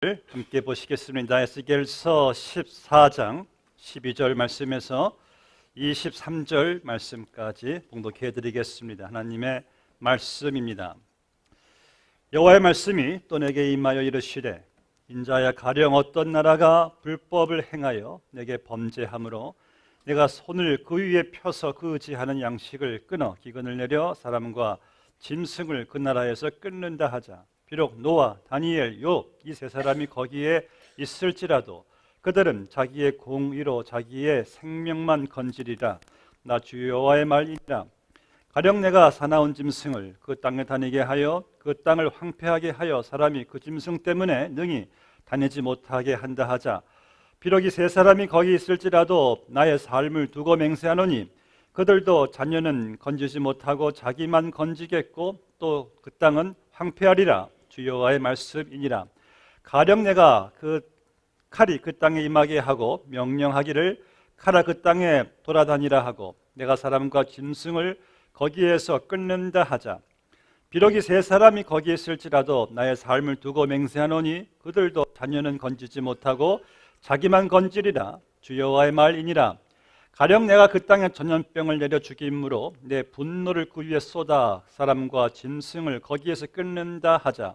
함께 보시겠습니다. 에스겔서 14장 12절 말씀에서 23절 말씀까지 봉독해 드리겠습니다. 하나님의 말씀입니다. 여호와의 말씀이 또 내게 임하여 이르시되 인자야 가령 어떤 나라가 불법을 행하여 내게 범죄함으로 내가 손을 그 위에 펴서 그 의지하는 양식을 끊어 기근을 내려 사람과 짐승을 그 나라에서 끊는다 하자. 비록 노아, 다니엘, 욥 이 세 사람이 거기에 있을지라도 그들은 자기의 공의로 자기의 생명만 건지리라. 나 주 여호와의 말이니라. 가령 내가 사나운 짐승을 그 땅에 다니게 하여 그 땅을 황폐하게 하여 사람이 그 짐승 때문에 능히 다니지 못하게 한다 하자. 비록 이 세 사람이 거기 있을지라도 나의 삶을 두고 맹세하노니 그들도 자녀는 건지지 못하고 자기만 건지겠고 또 그 땅은 황폐하리라. 주 여호와의 말씀이니라. 가령 내가 그 칼이 그 땅에 임하게 하고 명령하기를 칼아 그 땅에 돌아다니라 하고 내가 사람과 짐승을 거기에서 끊는다 하자. 비록 이 세 사람이 거기에 있을지라도 나의 삶을 두고 맹세하노니 그들도 자녀는 건지지 못하고 자기만 건지리라. 주 여호와의 말이니라. 가령 내가 그 땅에 전염병을 내려 죽임으로 내 분노를 그 위에 쏟아 사람과 짐승을 거기에서 끊는다 하자.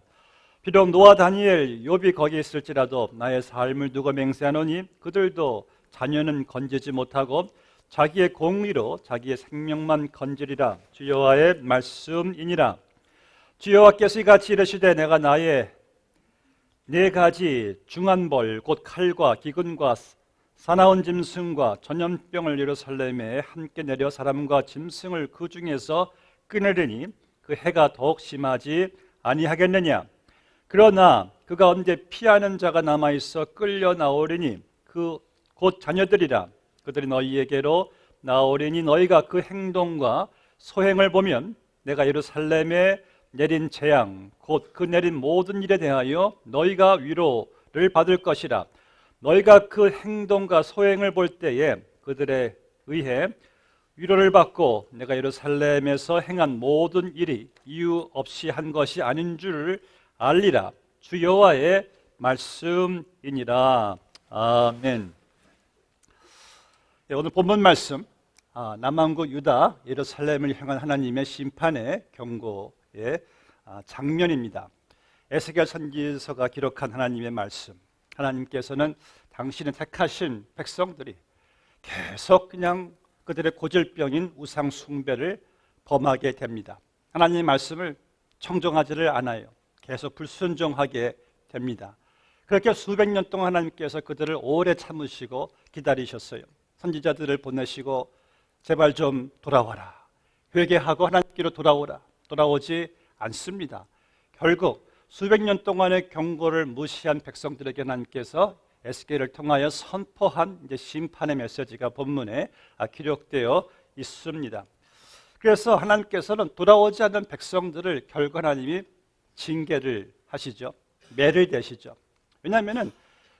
비록 노아, 다니엘, 욥이 거기에 있을지라도 나의 삶을 두고 맹세하노니 그들도 자녀는 건지지 못하고 자기의 공의로 자기의 생명만 건지리라. 주 여호와의 말씀이니라. 주 여호와께서 이같이 이르시되 내가 나의 네 가지 중한 벌 곧 칼과 기근과 사나운 짐승과 전염병을 예루살렘에 함께 내려 사람과 짐승을 그 중에서 끊으리니 그 해가 더욱 심하지 아니하겠느냐. 그러나 그 가운데 피하는 자가 남아있어 끌려 나오리니 그 곧 자녀들이라. 그들이 너희에게로 나오리니 너희가 그 행동과 소행을 보면 내가 예루살렘에 내린 재앙 곧 그 내린 모든 일에 대하여 너희가 위로를 받을 것이라. 너희가 그 행동과 소행을 볼 때에 그들에 의해 위로를 받고 내가 예루살렘에서 행한 모든 일이 이유 없이 한 것이 아닌 줄을 알리라. 주 여호와의 말씀이니라. 아멘. 네, 오늘 본문 말씀 남왕국 유다 예루살렘을 향한 하나님의 심판의 경고의 장면입니다. 에스겔 선지서가 기록한 하나님의 말씀. 하나님께서는 당신의 택하신 백성들이 계속 그냥 그들의 고질병인 우상 숭배를 범하게 됩니다. 하나님의 말씀을 청종하지를 않아요. 계속 불순종하게 됩니다. 그렇게 수백 년 동안 하나님께서 그들을 오래 참으시고 기다리셨어요. 선지자들을 보내시고 제발 좀 돌아와라. 회개하고 하나님께로 돌아오라. 돌아오지 않습니다. 결국 수백 년 동안의 경고를 무시한 백성들에게 하나님께서 에스겔을 통하여 선포한 심판의 메시지가 본문에 기록되어 있습니다. 그래서 하나님께서는 돌아오지 않는 백성들을 결국 하나님이 징계를 하시죠. 매를 대시죠. 왜냐하면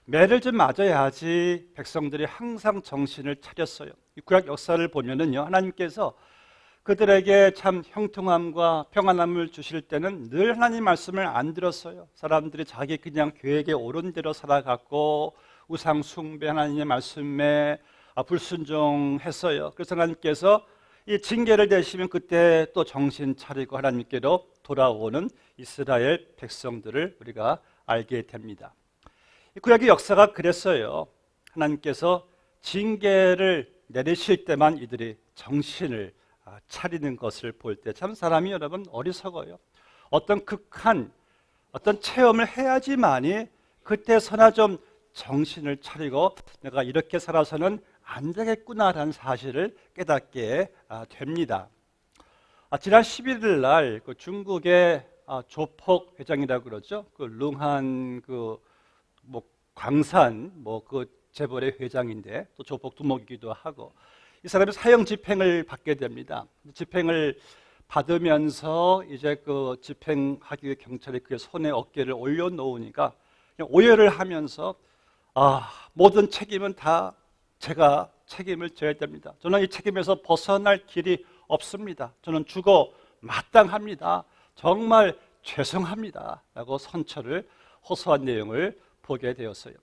매를 좀 맞아야지 백성들이 항상 정신을 차렸어요. 이 구약 역사를 보면은요, 하나님께서 그들에게 참 형통함과 평안함을 주실 때는 늘 하나님 말씀을 안 들었어요. 사람들이 자기 그냥 계획에 오른 대로 살아갔고 우상 숭배 하나님의 말씀에 불순종했어요. 그래서 하나님께서 이 징계를 내시면 그때 또 정신 차리고 하나님께로 돌아오는 이스라엘 백성들을 우리가 알게 됩니다. 이 구약의 역사가 그랬어요. 하나님께서 징계를 내리실 때만 이들이 정신을 차리는 것을 볼 때 참 사람이 여러분 어리석어요. 어떤 극한 어떤 체험을 해야지만이 그때서나 좀 정신을 차리고 내가 이렇게 살아서는 안 되겠구나라는 사실을 깨닫게 됩니다. 지난 11일 날 그 중국의 조폭 회장이라고 그러죠. 그 룽한 광산 그 재벌의 회장인데 또 조폭 두목이기도 하고 이 사람이 사형 집행을 받게 됩니다. 집행을 받으면서 이제 그 집행하기 위해 경찰이 그의 손에 어깨를 올려놓으니까 그냥 오열을 하면서 모든 책임은 다 제가 책임을 져야 됩니다. 저는 이 책임에서 벗어날 길이 없습니다. 저는 죽어 마땅합니다. 정말 죄송합니다 라고 선처를 호소한 내용을 보게 되었어요.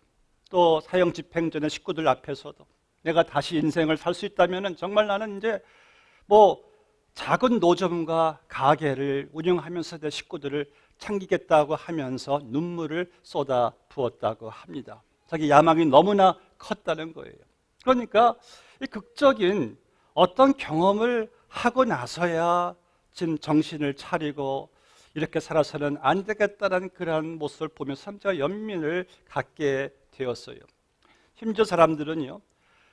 또 사형 집행 전에 식구들 앞에서도 내가 다시 인생을 살 수 있다면 정말 나는 이제 뭐 작은 노점과 가게를 운영하면서 내 식구들을 챙기겠다고 하면서 눈물을 쏟아 부었다고 합니다. 자기 야망이 너무나 컸다는 거예요. 그러니까 이 극적인 어떤 경험을 하고 나서야 지금 정신을 차리고 이렇게 살아서는 안 되겠다는 그런 모습을 보면서 제가 연민을 갖게 되었어요. 심지어 사람들은요,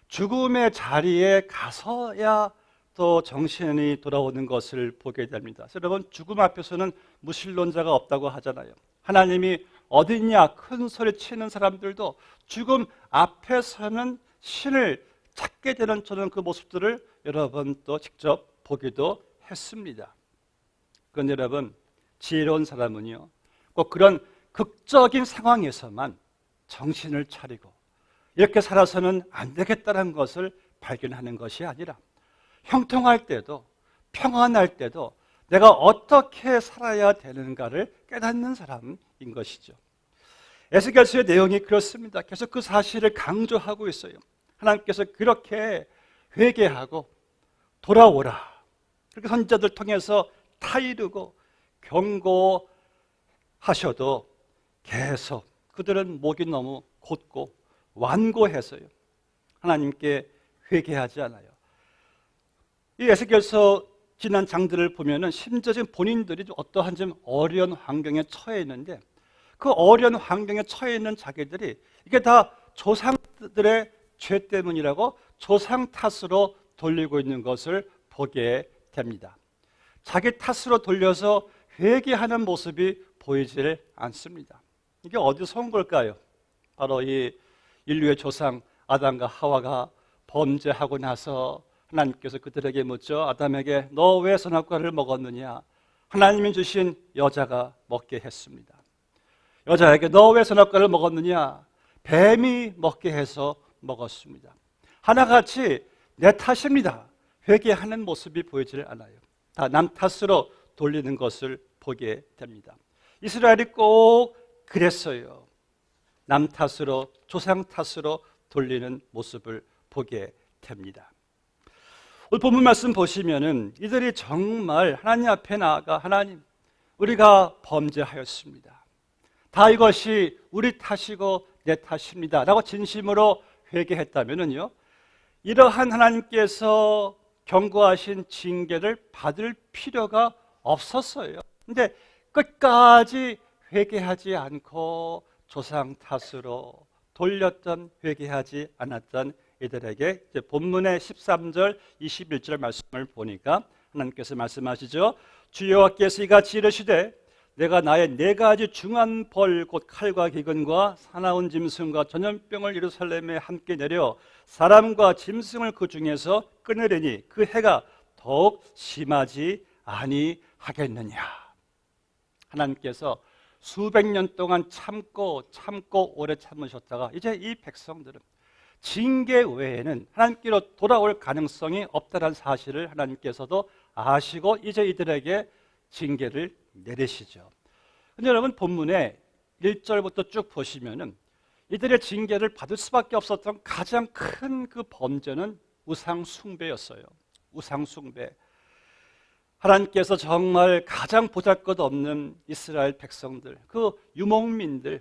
죽음의 자리에 가서야 또 정신이 돌아오는 것을 보게 됩니다. 여러분, 죽음 앞에서는 무신론자가 없다고 하잖아요. 하나님이 어디냐 큰 소리 치는 사람들도 죽음 앞에서는 신을 찾게 되는 저는 그 모습들을 여러분 또 직접 보기도 했습니다. 그런데 여러분, 지혜로운 사람은요, 꼭 그런 극적인 상황에서만 정신을 차리고 이렇게 살아서는 안 되겠다는 것을 발견하는 것이 아니라 형통할 때도 평안할 때도 내가 어떻게 살아야 되는가를 깨닫는 사람인 것이죠. 에스겔서의 내용이 그렇습니다. 계속 그 사실을 강조하고 있어요. 하나님께서 그렇게 회개하고 돌아오라, 그렇게 선지자들 통해서 타이르고 경고하셔도 계속 그들은 목이 너무 곧고 완고해서요, 하나님께 회개하지 않아요. 이 에스겔서 지난 장들을 보면은 심지어 지금 본인들이 어떠한 좀 어려운 환경에 처해 있는데 그 어려운 환경에 처해 있는 자기들이 이게 다 조상들의 죄 때문이라고 조상 탓으로 돌리고 있는 것을 보게 됩니다. 자기 탓으로 돌려서 회개하는 모습이 보이질 않습니다. 이게 어디서 온 걸까요? 바로 이 인류의 조상 아담과 하와가 범죄하고 나서 하나님께서 그들에게 묻죠. 아담에게 너 왜 선악과를 먹었느냐? 하나님이 주신 여자가 먹게 했습니다. 여자에게 너 왜 선악과를 먹었느냐? 뱀이 먹게 해서 먹었습니다. 하나같이 내 탓입니다. 회개하는 모습이 보이질 않아요. 다 남 탓으로 돌리는 것을 보게 됩니다. 이스라엘이 꼭 그랬어요. 남 탓으로, 조상 탓으로 돌리는 모습을 보게 됩니다. 오늘 본문 말씀 보시면은 이들이 정말 하나님 앞에 나아가 하나님, 우리가 범죄하였습니다. 다 이것이 우리 탓이고 내 탓입니다 라고 진심으로 회개했다면은요, 이러한 하나님께서 경고하신 징계를 받을 필요가 없었어요. 근데 끝까지 회개하지 않고 조상 탓으로 돌렸던, 회개하지 않았던 이들에게 이제 본문의 13절, 21절 말씀을 보니까 하나님께서 말씀하시죠. 주 여호와께서 이같이 이르시되 내가 나의 네 가지 중한 벌 곧 칼과 기근과 사나운 짐승과 전염병을 예루살렘에 함께 내려 사람과 짐승을 그 중에서 끊으리니 그 해가 더욱 심하지 아니하겠느냐. 하나님께서 수백 년 동안 참고 오래 참으셨다가 이제 이 백성들은 징계 외에는 하나님께로 돌아올 가능성이 없다는 사실을 하나님께서도 아시고 이제 이들에게 징계를 내리시죠. 근데 여러분, 본문에 1절부터 쭉 보시면은 이들의 징계를 받을 수밖에 없었던 가장 큰 그 범죄는 우상 숭배였어요. 우상 숭배. 하나님께서 정말 가장 보잘것없는 이스라엘 백성들, 그 유목민들,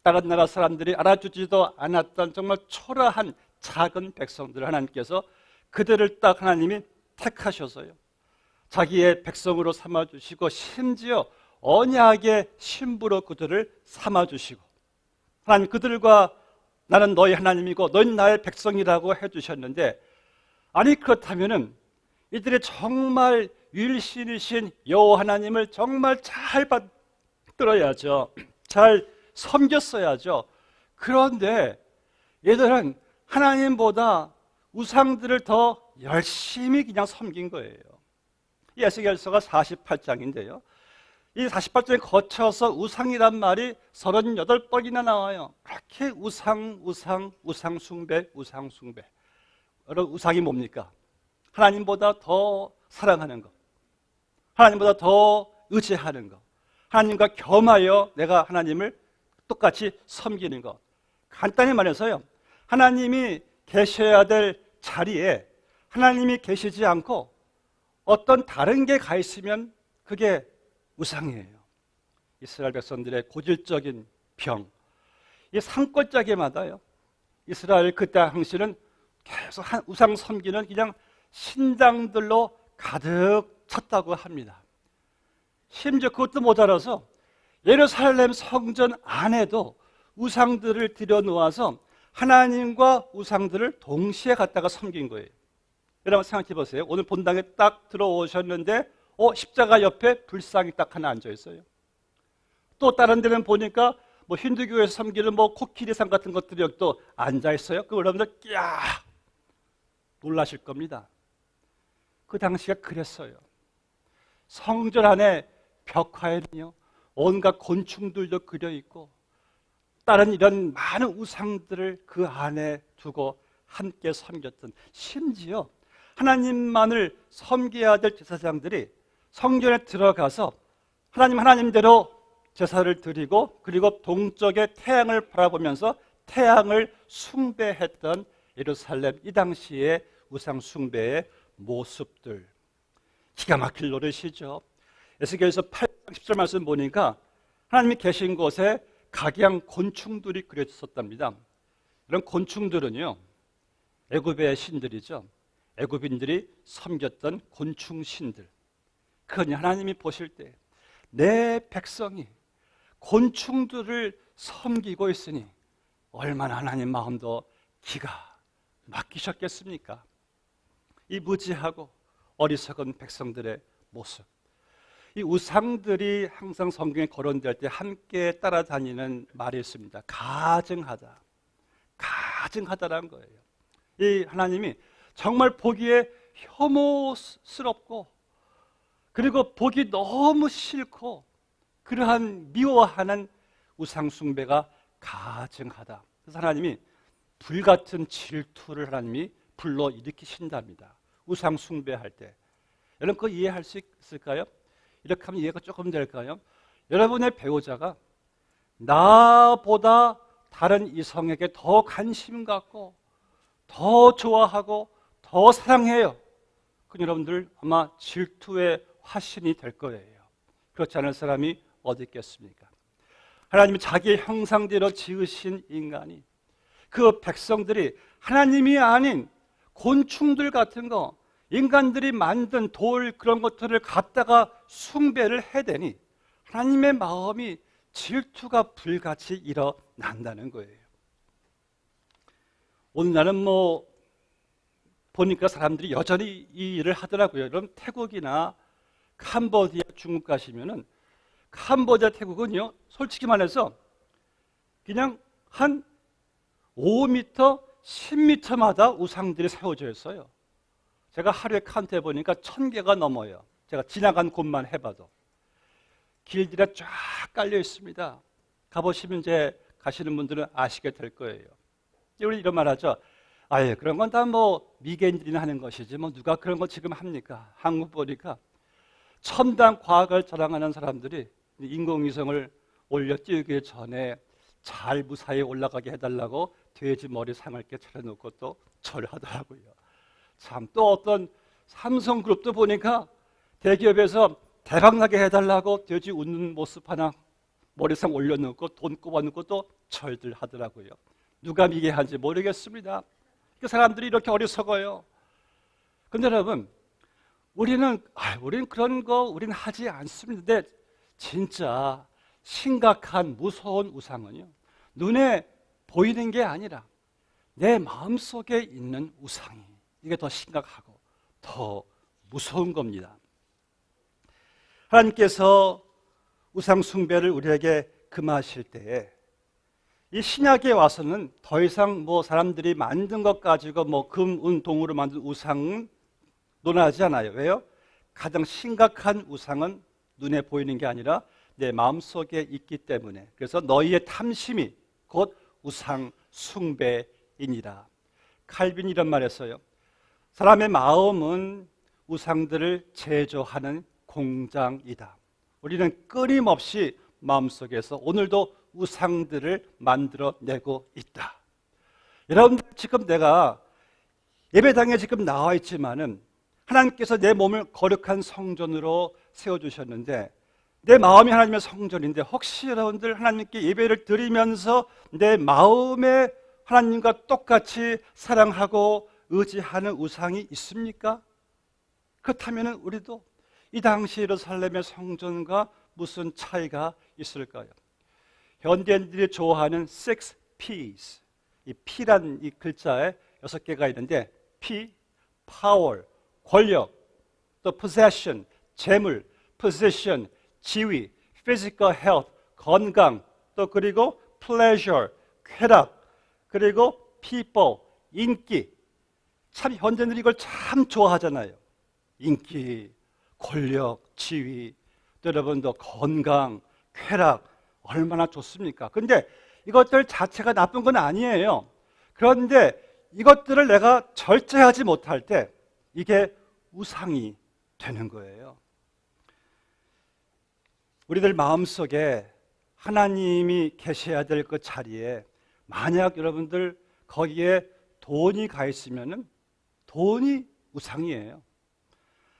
다른 나라 사람들이 알아주지도 않았던 정말 초라한 작은 백성들을 하나님께서 그들을 딱 하나님이 택하셔서요, 자기의 백성으로 삼아주시고 심지어 언약의 신부로 그들을 삼아주시고, 하나님 그들과 나는 너희 하나님이고 너희는 나의 백성이라고 해주셨는데, 아니 그렇다면은 이들이 정말 유일신이신 여호와 하나님을 정말 잘 받들어야죠. 잘 섬겼어야죠. 그런데 얘들은 하나님보다 우상들을 더 열심히 그냥 섬긴 거예요. 이 에스겔서가 48장인데요. 이 48장에 거쳐서 우상이란 말이 38번이나 나와요. 그렇게 우상 숭배. 여러분, 우상이 뭡니까? 하나님보다 더 사랑하는 것, 하나님보다 더 의지하는 것, 하나님과 겸하여 내가 하나님을 똑같이 섬기는 것. 간단히 말해서요, 하나님이 계셔야 될 자리에 하나님이 계시지 않고 어떤 다른 게 가 있으면 그게 우상이에요. 이스라엘 백성들의 고질적인 병, 이 산골짜기마다요, 이스라엘 그때 당시는 계속 우상 섬기는 그냥 신당들로 가득 찼다고 합니다. 심지어 그것도 모자라서 예루살렘 성전 안에도 우상들을 들여놓아서 하나님과 우상들을 동시에 갖다가 섬긴 거예요. 여러분 생각해 보세요. 오늘 본당에 딱 들어오셨는데 십자가 옆에 불상이 딱 하나 앉아 있어요. 또 다른 데는 보니까 뭐 힌두교에서 섬기는 뭐 코끼리상 같은 것들이 여기 또 앉아 있어요. 그 여러분들 놀라실 겁니다. 그 당시가 그랬어요. 성전 안에 벽화에는요, 온갖 곤충들도 그려 있고 다른 이런 많은 우상들을 그 안에 두고 함께 섬겼던, 심지어 하나님만을 섬겨야 될 제사장들이 성전에 들어가서 하나님대로 제사를 드리고 그리고 동쪽의 태양을 바라보면서 태양을 숭배했던 예루살렘 이 당시의 우상 숭배의 모습들, 기가 막힐 노릇이죠. 에스겔서 8장 10절 말씀 보니까 하나님이 계신 곳에 각양 곤충들이 그려졌답니다. 이런 곤충들은요, 애굽의 신들이죠. 애굽인들이 섬겼던 곤충 신들. 그러니 하나님이 보실 때 내 백성이 곤충들을 섬기고 있으니 얼마나 하나님 마음도 기가 막히셨겠습니까? 이 무지하고 어리석은 백성들의 모습, 이 우상들이 항상 성경에 거론될 때 함께 따라다니는 말이 있습니다. 가증하다. 가증하다라는 거예요. 이 하나님이 정말 보기에 혐오스럽고 그리고 보기 너무 싫고 그러한 미워하는 우상 숭배가 가증하다. 그래서 하나님이 불같은 질투를 하나님이 불러일으키신답니다. 우상 숭배할 때. 여러분 그거 이해할 수 있을까요? 이렇게 하면 이해가 조금 될까요? 여러분의 배우자가 나보다 다른 이성에게 더 관심 갖고 더 좋아하고 더 사랑해요. 그럼 여러분들 아마 질투의 화신이 될 거예요. 그렇지 않을 사람이 어디 있겠습니까? 하나님이 자기의 형상대로 지으신 인간이, 그 백성들이 하나님이 아닌 곤충들 같은 거, 인간들이 만든 돌 그런 것들을 갖다가 숭배를 해대니 하나님의 마음이 질투가 불같이 일어난다는 거예요. 오늘날은 뭐 보니까 사람들이 여전히 이 일을 하더라고요. 여러분 태국이나 캄보디아, 중국 가시면은 캄보디아, 태국은요, 솔직히 말해서 그냥 한 5m, 10m마다 우상들이 세워져 있어요. 제가 하루에 카운트해 보니까 1000개가 넘어요. 제가 지나간 곳만 해봐도. 길들에 쫙 깔려 있습니다. 가보시면 이제 가시는 분들은 아시게 될 거예요. 우리 이런 말 하죠. 아예 그런 건 다 뭐 미개인들이나 하는 것이지 뭐 누가 그런 거 지금 합니까? 한국 보니까 첨단 과학을 자랑하는 사람들이 인공위성을 올려 띄우기 전에 잘 무사히 올라가게 해달라고 돼지 머리 상을 이렇게 차려놓고 또 절하더라고요. 참, 또 어떤 삼성그룹도 보니까 대기업에서 대박나게 해달라고 돼지 웃는 모습 하나 머리상 올려놓고 돈 꼽아놓고 또 절들 하더라고요. 누가 미개한지 모르겠습니다. 그 사람들이 이렇게 어리석어요. 근데 여러분, 우리는 그런 거 우리는 하지 않습니다. 근데 진짜 심각한 무서운 우상은요, 눈에 보이는 게 아니라 내 마음속에 있는 우상이, 이게 더 심각하고 더 무서운 겁니다. 하나님께서 우상 숭배를 우리에게 금하실 때에 이 신약에 와서는 더 이상 뭐 사람들이 만든 것 가지고 뭐 금, 은, 동으로 만든 우상은 논하지 않아요. 왜요? 가장 심각한 우상은 눈에 보이는 게 아니라 내 마음속에 있기 때문에. 그래서 너희의 탐심이 곧 우상 숭배이니라. 칼빈이 이런 말했어요. 사람의 마음은 우상들을 제조하는 공장이다. 우리는 끊임없이 마음속에서 오늘도 우상들을 만들어내고 있다. 여러분, 지금 내가 예배당에 지금 나와 있지만은 하나님께서 내 몸을 거룩한 성전으로 세워주셨는데 내 마음이 하나님의 성전인데 혹시 여러분들 하나님께 예배를 드리면서 내 마음에 하나님과 똑같이 사랑하고 의지하는 우상이 있습니까? 그렇다면 우리도 이 당시 예루살렘의 성전과 무슨 차이가 있을까요? 현대인들이 좋아하는 6P's, 이 P란 이 글자에 6개가 있는데 P, power, 권력, 또 possession, 재물, position, 지위, physical health, 건강, 또 그리고 pleasure, 쾌락, 그리고 people, 인기. 참 현대인들이 이걸 참 좋아하잖아요. 인기, 권력, 지위, 또 여러분도 건강, 쾌락 얼마나 좋습니까? 그런데 이것들 자체가 나쁜 건 아니에요. 그런데 이것들을 내가 절제하지 못할 때 이게 우상이 되는 거예요. 우리들 마음속에 하나님이 계셔야 될 그 자리에 만약 여러분들 거기에 돈이 가 있으면 돈이 우상이에요.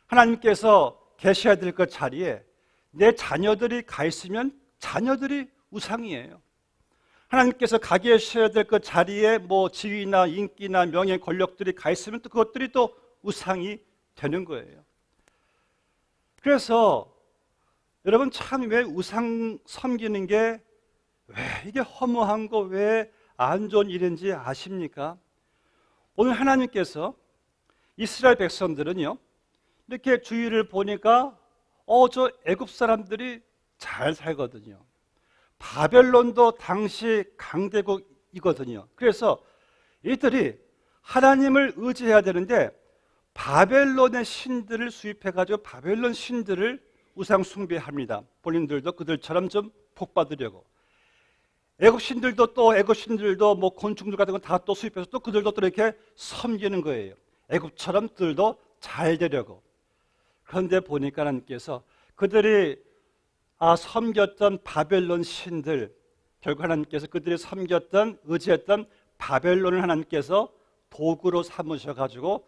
하나님께서 계셔야 될 그 자리에 내 자녀들이 가 있으면 자녀들이 우상이에요. 하나님께서 가 계셔야 될 그 자리에 뭐 지위나 인기나 명예, 권력들이 가 있으면 또 그것들이 또 우상이 되는 거예요. 그래서 여러분 참 왜 우상 섬기는 게 왜 이게 허무한 거 왜 안 좋은 일인지 아십니까? 오늘 하나님께서 이스라엘 백성들은요 이렇게 주위를 보니까 저 애굽 사람들이 잘 살거든요. 바벨론도 당시 강대국이거든요. 그래서 이들이 하나님을 의지해야 되는데 바벨론의 신들을 수입해가지고 바벨론 신들을 우상 숭배합니다. 본인들도 그들처럼 좀 복받으려고. 애굽 신들도 뭐 곤충들 같은 거 다 또 수입해서 또 그들도 또 이렇게 섬기는 거예요. 애굽처럼 그들도 잘 되려고. 그런데 보니까 하나님께서 그들이 섬겼던 바벨론 신들, 결국 하나님께서 그들이 섬겼던 의지했던 바벨론을 하나님께서 도구로 삼으셔가지고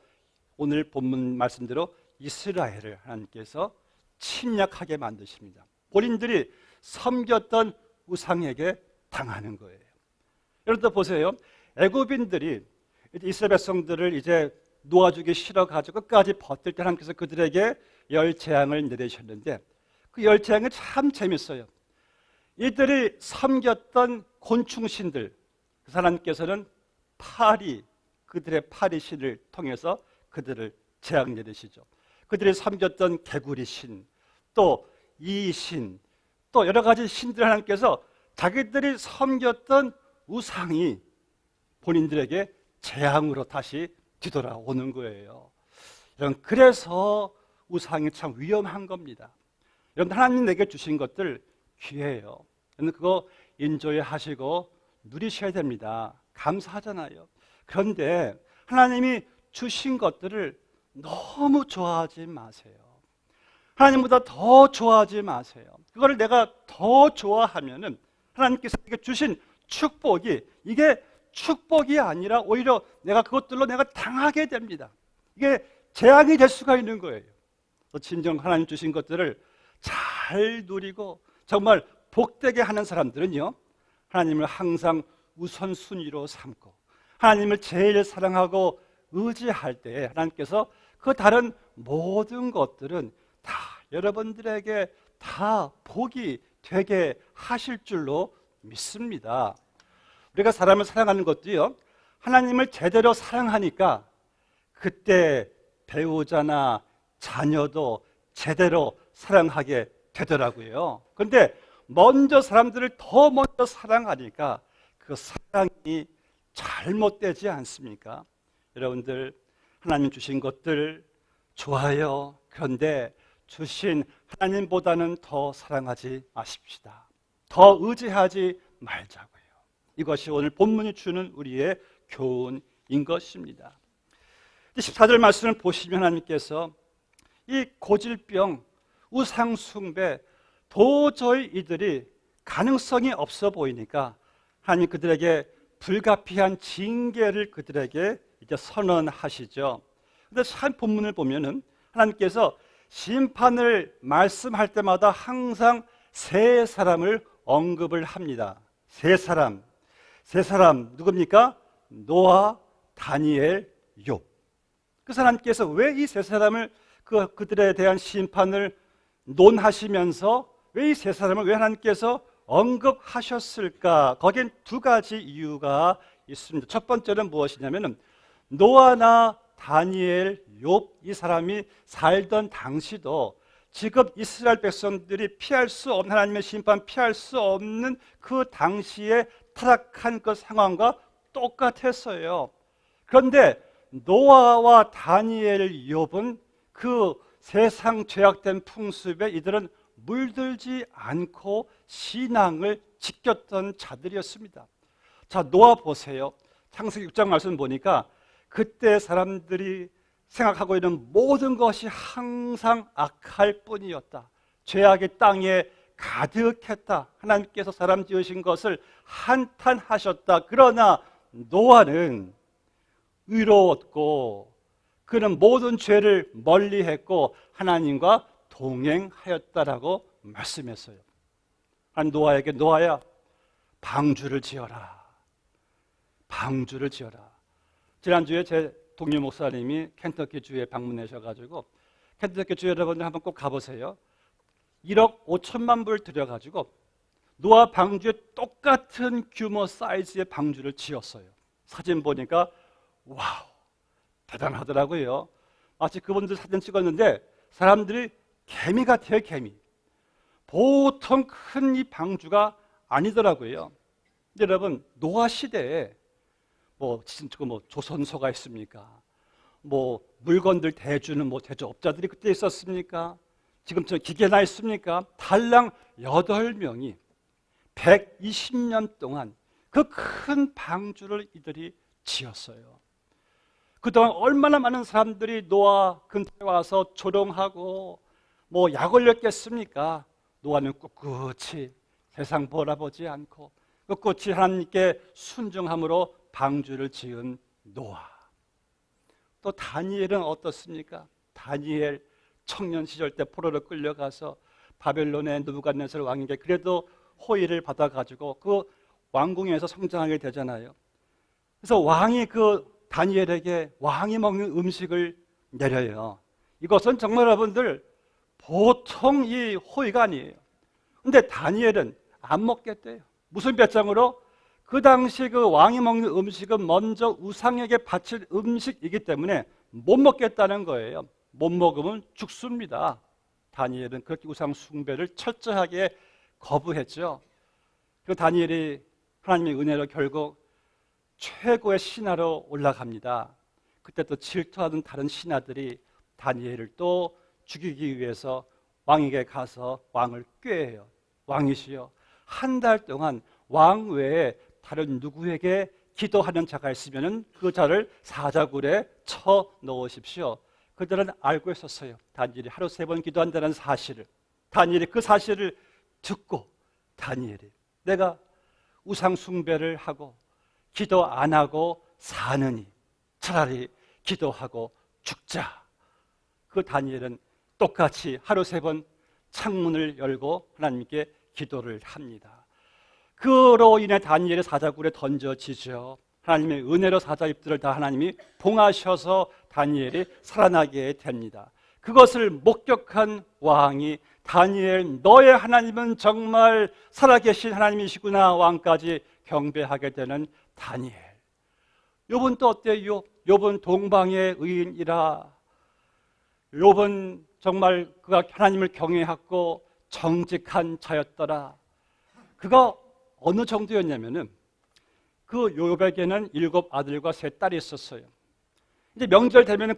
오늘 본문 말씀대로 이스라엘을 하나님께서 침략하게 만드십니다. 본인들이 섬겼던 우상에게 당하는 거예요. 여러분들 보세요. 애굽인들이 이스라엘 백성들을 이제 놓아주기 싫어가지고 끝까지 버틸 때 하나님께서 그들에게 열 재앙을 내리셨는데 그 열 재앙이 참 재밌어요. 이들이 섬겼던 곤충신들, 그 하나님께서는 그들의 파리 신을 통해서 그들을 재앙 내리시죠. 그들이 섬겼던 개구리 신, 또 이신, 또 여러 가지 신들 하나님께서 자기들이 섬겼던 우상이 본인들에게 재앙으로 다시 뒤돌아오는 거예요. 그래서 우상이 참 위험한 겁니다. 여러분 하나님 내게 주신 것들 귀해요. 그거 인조해 하시고 누리셔야 됩니다. 감사하잖아요. 그런데 하나님이 주신 것들을 너무 좋아하지 마세요. 하나님보다 더 좋아하지 마세요. 그거를 내가 더 좋아하면은 하나님께서 주신 축복이 이게 축복이 아니라 오히려 내가 그것들로 내가 당하게 됩니다. 이게 재앙이 될 수가 있는 거예요. 진정 하나님 주신 것들을 잘 누리고 정말 복되게 하는 사람들은요 하나님을 항상 우선순위로 삼고 하나님을 제일 사랑하고 의지할 때 하나님께서 그 다른 모든 것들은 다 여러분들에게 다 복이 되게 하실 줄로 믿습니다. 우리가 사람을 사랑하는 것도요 하나님을 제대로 사랑하니까 그때 배우자나 자녀도 제대로 사랑하게 되더라고요. 그런데 먼저 사람들을 더 먼저 사랑하니까 그 사랑이 잘못되지 않습니까? 여러분들 하나님 주신 것들 좋아요. 그런데 주신 하나님보다는 더 사랑하지 마십시다. 더 의지하지 말자고요. 이것이 오늘 본문이 주는 우리의 교훈인 것입니다. 14절 말씀을 보시면 하나님께서 이 고질병, 우상숭배 도저히 이들이 가능성이 없어 보이니까 하나님 그들에게 불가피한 징계를 그들에게 이제 선언하시죠. 그런데 참 본문을 보면은 하나님께서 심판을 말씀할 때마다 항상 세 사람을 언급을 합니다. 세 사람 누굽니까? 노아, 다니엘, 욥. 그 사람께서 왜 이 세 사람을 그들에 대한 심판을 논하시면서 왜 이 세 사람을 왜 하나님께서 언급하셨을까? 거기엔 두 가지 이유가 있습니다. 첫 번째는 무엇이냐면은 노아나 다니엘, 욥 이 사람이 살던 당시도 지금 이스라엘 백성들이 피할 수 없는 하나님의 심판 피할 수 없는 그 당시에 타락한 그 상황과 똑같았어요. 그런데 노아와 다니엘, 욥은 그 세상 죄악된 풍습에 이들은 물들지 않고 신앙을 지켰던 자들이었습니다. 자, 노아 보세요. 창세기 6장 말씀 보니까 그때 사람들이 생각하고 있는 모든 것이 항상 악할 뿐이었다. 죄악의 땅에 가득했다. 하나님께서 사람 지으신 것을 한탄하셨다. 그러나 노아는 의로웠고 그는 모든 죄를 멀리했고 하나님과 동행하였다라고 말씀했어요. 노아에게 노아야 방주를 지어라. 방주를 지어라. 지난주에 제 동료 목사님이 켄터키 주에 방문하셔가지고 켄터키 주 여러분들 한번 꼭 가보세요. 1억 5천만 불 들여가지고 노아 방주에 똑같은 규모 사이즈의 방주를 지었어요. 사진 보니까 와우 대단하더라고요. 마치 그분들 사진 찍었는데 사람들이 개미 같아요. 개미. 보통 큰 이 방주가 아니더라고요. 근데 여러분 노아 시대에 뭐 조선소가 있습니까? 뭐 물건들 대주는 제조업자들이 그때 있었습니까? 지금처럼 기계나 있습니까? 달랑 8명이 120년 동안 그 큰 방주를 이들이 지었어요. 그동안 얼마나 많은 사람들이 노아 근처에 와서 조롱하고 약 올렸겠습니까? 노아는 꿋꿋이 세상 바라보지 않고 꿋꿋이 하나님께 순종함으로 방주를 지은 노아. 또 다니엘은 어떻습니까? 다니엘 청년 시절 때 포로로 끌려가서 바벨론의 느부갓네살 왕에게 그래도 호의를 받아가지고 그 왕궁에서 성장하게 되잖아요. 그래서 왕이 그 다니엘에게 왕이 먹는 음식을 내려요. 이것은 정말 여러분들 보통 이 호의가 아니에요. 근데 다니엘은 안 먹겠대요. 무슨 배짱으로? 그 당시 그 왕이 먹는 음식은 먼저 우상에게 바칠 음식이기 때문에 못 먹겠다는 거예요. 못 먹으면 죽습니다. 다니엘은 그렇게 우상 숭배를 철저하게 거부했죠. 그 다니엘이 하나님의 은혜로 결국 최고의 신하로 올라갑니다. 그때 또 질투하던 다른 신하들이 다니엘을 또 죽이기 위해서 왕에게 가서 왕을 꾀해요. 왕이시여, 한 달 동안 왕 외에 다른 누구에게 기도하는 자가 있으면 그 자를 사자굴에 쳐 넣으십시오. 그들은 알고 있었어요. 다니엘이 하루 3번 기도한다는 사실을. 다니엘이 그 사실을 듣고 다니엘이 내가 우상 숭배를 하고 기도 안 하고 사느니 차라리 기도하고 죽자. 그 다니엘은 똑같이 하루 3번 창문을 열고 하나님께 기도를 합니다. 그로 인해 다니엘의 사자굴에 던져지죠. 하나님의 은혜로 사자 입들을 다 하나님이 봉하셔서 다니엘이 살아나게 됩니다. 그것을 목격한 왕이 다니엘 너의 하나님은 정말 살아계신 하나님이시구나 왕까지 경배하게 되는 다니엘. 욥은 또 어때요? 욥은 동방의 의인이라. 욥은 정말 그가 하나님을 경외하고 정직한 자였더라. 그가 어느 정도였냐면은 그 욥에게는 7 아들과 3 딸이 있었어요. 이제 명절 되면은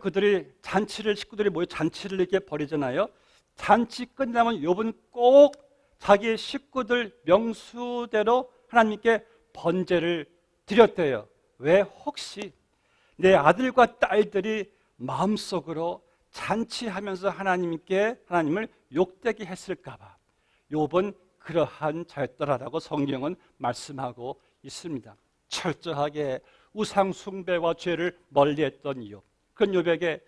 식구들이 모여 잔치를 이렇게 벌이잖아요. 잔치 끝나면 욥은 꼭 자기 식구들 명수대로 하나님께 번제를 드렸대요. 왜? 혹시 내 아들과 딸들이 마음속으로 잔치하면서 하나님을 욕되게 했을까 봐 욥은 그러한 자였더라라고 성경은 말씀하고 있습니다. 철저하게 우상 숭배와 죄를 멀리했던 욥. 그런 욥에게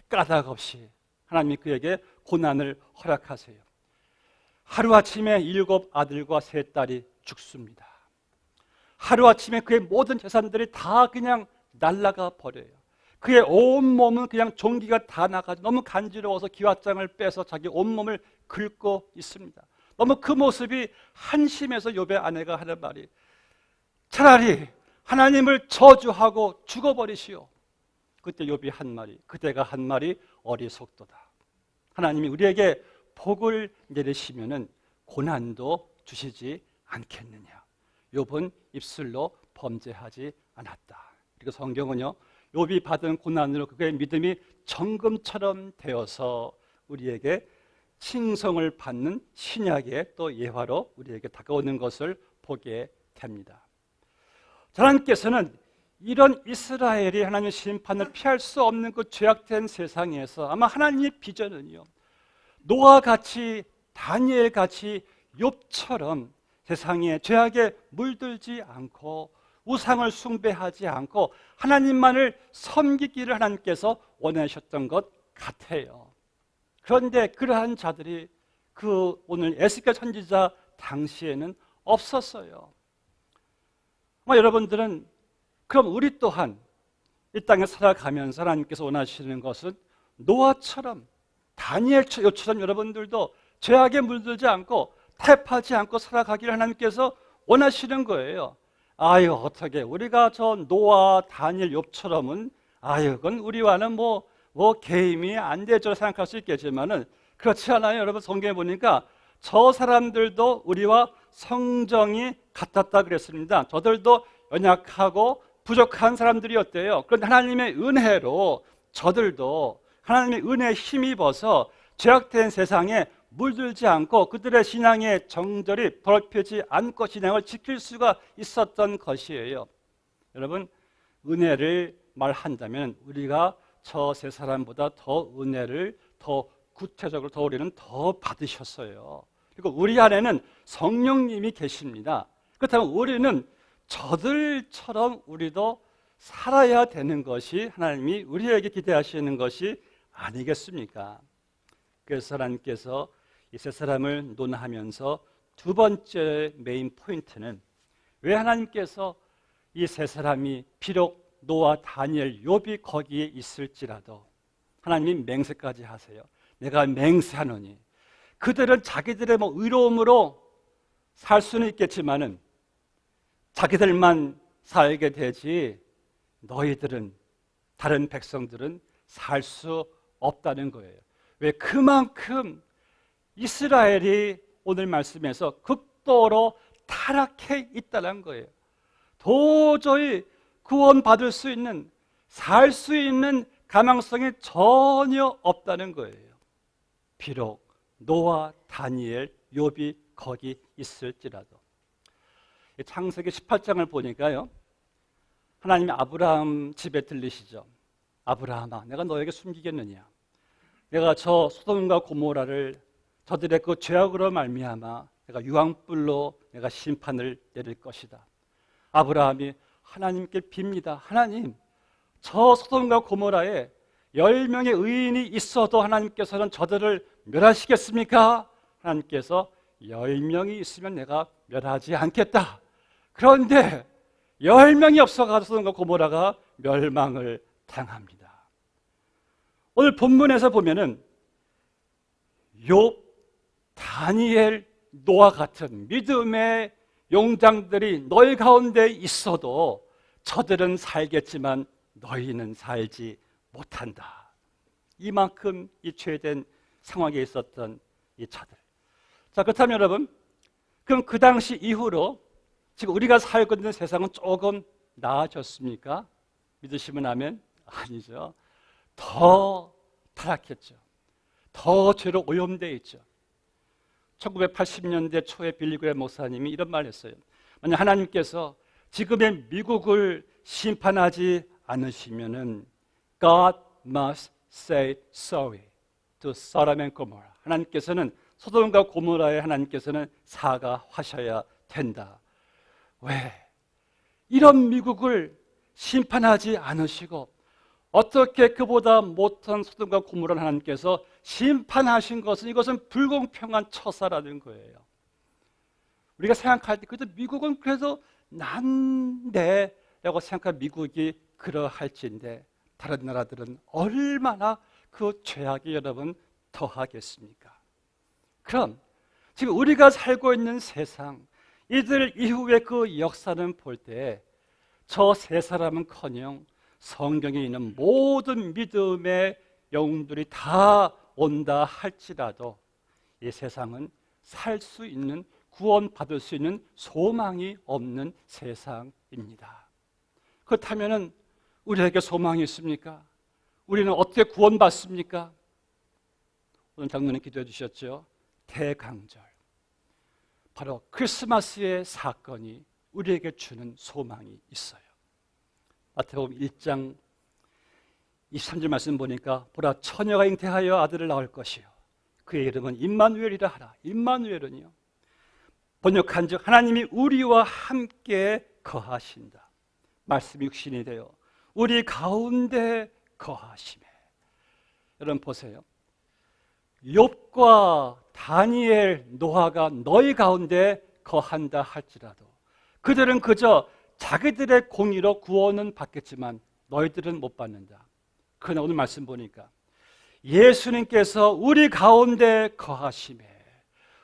까닭 없이 하나님이 그에게 고난을 허락하세요. 하루아침에 7 아들과 3 딸이 죽습니다. 하루아침에 그의 모든 재산들이 다 그냥 날아가 버려요. 그의 온몸은 그냥 종기가 다 나가서 너무 간지러워서 기와장을 빼서 자기 온몸을 긁고 있습니다. 너무 그 모습이 한심해서 욥의 아내가 하는 말이, 차라리 하나님을 저주하고 죽어버리시오. 그때 욥이 한 말이, 그대가 한 말이 어리석도다. 하나님이 우리에게 복을 내리시면은 고난도 주시지 않겠느냐. 욥은 입술로 범죄하지 않았다. 그리고 성경은요, 욥이 받은 고난으로 그의 믿음이 정금처럼 되어서 우리에게 칭송을 받는 신약의 또 예화로 우리에게 다가오는 것을 보게 됩니다. 하나님께서는 이런 이스라엘이 하나님의 심판을 피할 수 없는 그 죄악된 세상에서 아마 하나님의 비전은요, 노아같이 다니엘같이 욥처럼 세상에 죄악에 물들지 않고 우상을 숭배하지 않고 하나님만을 섬기기를 하나님께서 원하셨던 것 같아요. 그런데 그러한 자들이 그 오늘 에스겔 선지자 당시에는 없었어요. 여러분들은 그럼 우리 또한 이 땅에 살아가면서 하나님께서 원하시는 것은 노아처럼 다니엘처럼 여러분들도 죄악에 물들지 않고 타협하지 않고 살아가기를 하나님께서 원하시는 거예요. 아유, 어떻게 우리가 저 노아, 다니엘, 욥처럼은 그건 우리와는 뭐 게임이 안 되죠 생각할 수 있겠지만은 그렇지 않아요. 여러분 성경에 보니까 저 사람들도 우리와 성정이 같았다 그랬습니다. 저들도 연약하고 부족한 사람들이었대요. 그런데 하나님의 은혜로 저들도 하나님의 은혜에 힘입어서 죄악된 세상에 물들지 않고 그들의 신앙의 정절이 더럽혀지지 않고 신앙을 지킬 수가 있었던 것이에요. 여러분, 은혜를 말한다면 우리가 저 세 사람보다 더 은혜를 더 구체적으로 더 우리는 더 받으셨어요. 그리고 우리 안에는 성령님이 계십니다. 그렇다면 우리는 저들처럼 우리도 살아야 되는 것이 하나님이 우리에게 기대하시는 것이 아니겠습니까? 그래서 하나님께서 이 세 사람을 논하면서 두 번째 메인 포인트는 왜 하나님께서 이 세 사람이 비록 노아, 다니엘, 욥이 거기에 있을지라도 하나님이 맹세까지 하세요. 내가 맹세하노니 그들은 자기들의 의로움으로 살 수는 있겠지만은 자기들만 살게 되지 너희들은, 다른 백성들은 살 수 없다는 거예요. 왜? 그만큼 이스라엘이 오늘 말씀에서 극도로 타락해 있다는 거예요. 도저히 구원받을 수 있는, 살 수 있는 가망성이 전혀 없다는 거예요. 비록 노아, 다니엘, 욥이 거기 있을지라도. 창세기 18장을 보니까요, 하나님이 아브라함 집에 들리시죠. 아브라함아, 내가 너에게 숨기겠느냐? 내가 저 소돔과 고모라를 저들의 그 죄악으로 말미암아 내가 유황불로 내가 심판을 내릴 것이다. 아브라함이 하나님께 빕니다. 하나님, 저 소돔과 고모라에 10명의 의인이 있어도 하나님께서는 저들을 멸하시겠습니까? 하나님께서 10명이 있으면 내가 멸하지 않겠다. 그런데 10명이 없어가지고 소돔과 고모라가 멸망을 당합니다. 오늘 본문에서 보면은 욥, 다니엘, 노아 같은 믿음의 용장들이 너희 가운데 있어도 저들은 살겠지만 너희는 살지 못한다. 이만큼 이 죄된 상황에 있었던 이 자들. 자, 그렇다면 여러분, 그럼 그 당시 이후로 지금 우리가 살고 있는 세상은 조금 나아졌습니까? 믿으시면 아멘? 아니죠. 더 타락했죠. 더 죄로 오염되어 있죠. 1980년대 초에 빌리그레 목사님이 이런 말을 했어요. 만약 하나님께서 지금의 미국을 심판하지 않으시면은 God must say sorry to Sodom and Gomorrah. 하나님께서는 소돔과 고모라에 하나님께서는 사과하셔야 된다. 왜? 이런 미국을 심판하지 않으시고 어떻게 그보다 못한 소돔과 고모라를 하나님께서 심판하신 것은 이것은 불공평한 처사라는 거예요. 우리가 생각할 때 그래도 미국은 그래도 난데 라고 생각한 미국이 그러할진데 다른 나라들은 얼마나 그 죄악이 여러분 더하겠습니까? 그럼 지금 우리가 살고 있는 세상, 이들 이후의 그 역사는 볼 때 저 세 사람은커녕 성경에 있는 모든 믿음의 영웅들이 다 온다 할지라도 이 세상은 살 수 있는, 구원받을 수 있는 소망이 없는 세상입니다. 그렇다면 우리에게 소망이 있습니까? 우리는 어떻게 구원받습니까? 오늘 장로님 기도해 주셨죠? 대강절, 바로 크리스마스의 사건이 우리에게 주는 소망이 있어요. 마태복음 1장 23절 말씀 보니까 보라, 처녀가 잉태하여 아들을 낳을 것이요 그의 이름은 임마누엘이라 하라. 임마누엘은요, 번역한즉 하나님이 우리와 함께 거하신다. 말씀이 육신이 되어 우리 가운데 거하시매. 여러분 보세요. 욥과 다니엘, 노아가 너희 가운데 거한다 할지라도 그들은 그저 자기들의 공의로 구원은 받겠지만 너희들은 못 받는다. 그러나 오늘 말씀 보니까 예수님께서 우리 가운데 거하심에,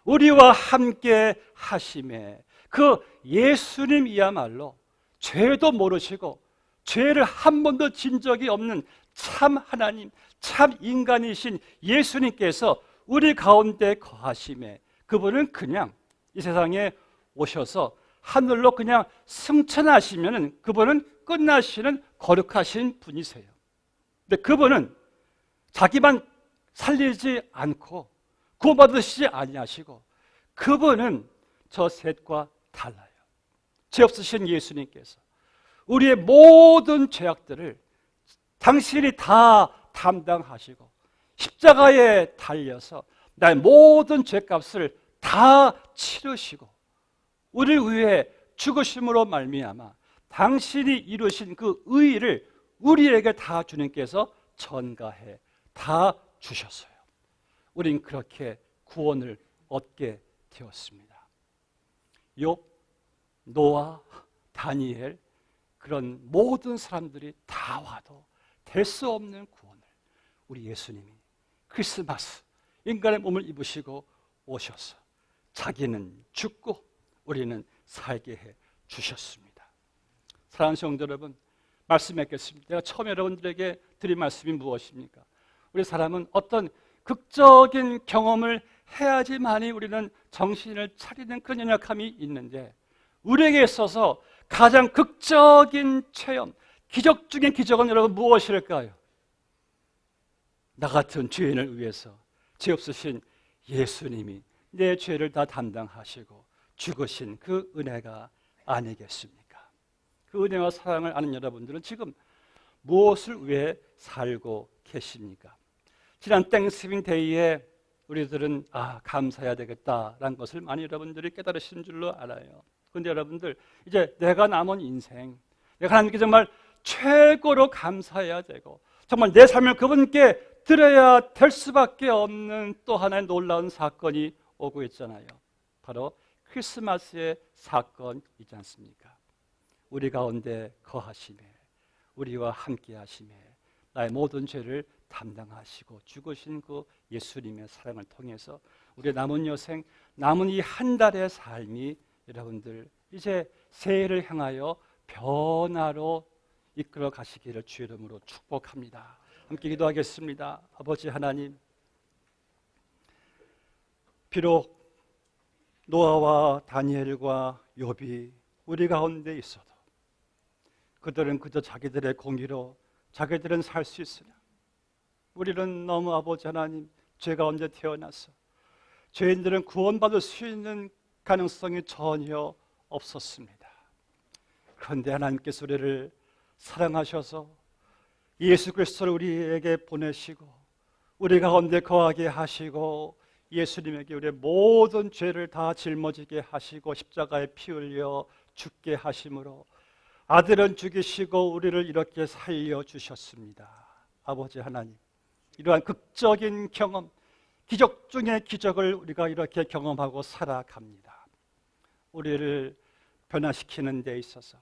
우리와 함께 하심에, 그 예수님이야말로 죄도 모르시고 죄를 한 번도 진 적이 없는 참 하나님, 참 인간이신 예수님께서 우리 가운데 거하심에, 그분은 그냥 이 세상에 오셔서 하늘로 그냥 승천하시면 그분은 끝나시는 거룩하신 분이세요. 근데 그분은 자기만 살리지 않고 구원받으시지 아니하시고 그분은 저 셋과 달라요. 죄 없으신 예수님께서 우리의 모든 죄악들을 당신이 다 담당하시고 십자가에 달려서 나의 모든 죄값을 다 치르시고 우리를 위해 죽으심으로 말미암아 당신이 이루신 그 의의를 우리에게 다 주님께서 전가해 다 주셨어요. 우린 그렇게 구원을 얻게 되었습니다. 욥, 노아, 다니엘, 그런 모든 사람들이 다 와도 될 수 없는 구원을 우리 예수님이 크리스마스 인간의 몸을 입으시고 오셔서 자기는 죽고 우리는 살게 해 주셨습니다. 사랑하는 성도 여러분, 말씀 맺겠습니다. 제가 처음에 여러분들에게 드린 말씀이 무엇입니까? 우리 사람은 어떤 극적인 경험을 해야지만이 우리는 정신을 차리는 그런 연약함이 있는데 우리에게 있어서 가장 극적인 체험, 기적 중의 기적은 여러분 무엇일까요? 나 같은 죄인을 위해서 죄 없으신 예수님이 내 죄를 다 담당하시고 죽으신 그 은혜가 아니겠습니까? 그 은혜와 사랑을 아는 여러분들은 지금 무엇을 위해 살고 계십니까? 지난 땡스기빙 데이에 우리들은 감사해야 되겠다라는 것을 많이 여러분들이 깨달으신 줄로 알아요. 그런데 여러분들 이제 내가 남은 인생, 내가 하나님께 정말 최고로 감사해야 되고 정말 내 삶을 그분께 드려야 될 수밖에 없는 또 하나의 놀라운 사건이 오고 있잖아요. 바로 크리스마스의 사건이지 않습니까? 우리 가운데 거하심에, 우리와 함께 하심에, 나의 모든 죄를 담당하시고 죽으신 그 예수님의 사랑을 통해서 우리의 남은 여생, 남은 이 한 달의 삶이 여러분들 이제 새해를 향하여 변화로 이끌어 가시기를 주의 이름으로 축복합니다. 함께 기도하겠습니다. 아버지 하나님, 비록 노아와 다니엘과 욥이 우리 가운데 있어도 그들은 그저 자기들의 공의로 자기들은 살 수 있으나 우리는 너무 아버지 하나님 죄 가운데 태어나서 죄인들은 구원받을 수 있는 가능성이 전혀 없었습니다. 그런데 하나님께서 우리를 사랑하셔서 예수 그리스도를 우리에게 보내시고 우리 가운데 거하게 하시고 예수님에게 우리의 모든 죄를 다 짊어지게 하시고 십자가에 피 흘려 죽게 하심으로 아들은 죽이시고 우리를 이렇게 살려주셨습니다. 아버지 하나님, 이러한 극적인 경험, 기적 중의 기적을 우리가 이렇게 경험하고 살아갑니다. 우리를 변화시키는 데 있어서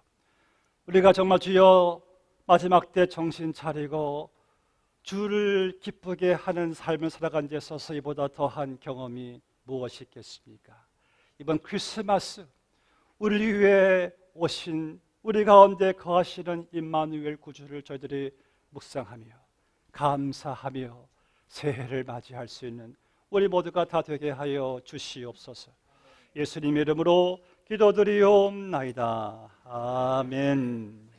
우리가 정말 주여 마지막 때 정신 차리고 주를 기쁘게 하는 삶을 살아간 데 있어서 이보다 더한 경험이 무엇이 있겠습니까? 이번 크리스마스 우리 위해 오신 우리 가운데 거하시는 임마누엘 구주를 저희들이 묵상하며 감사하며 새해를 맞이할 수 있는 우리 모두가 다 되게 하여 주시옵소서. 예수님 이름으로 기도드리옵나이다. 아멘.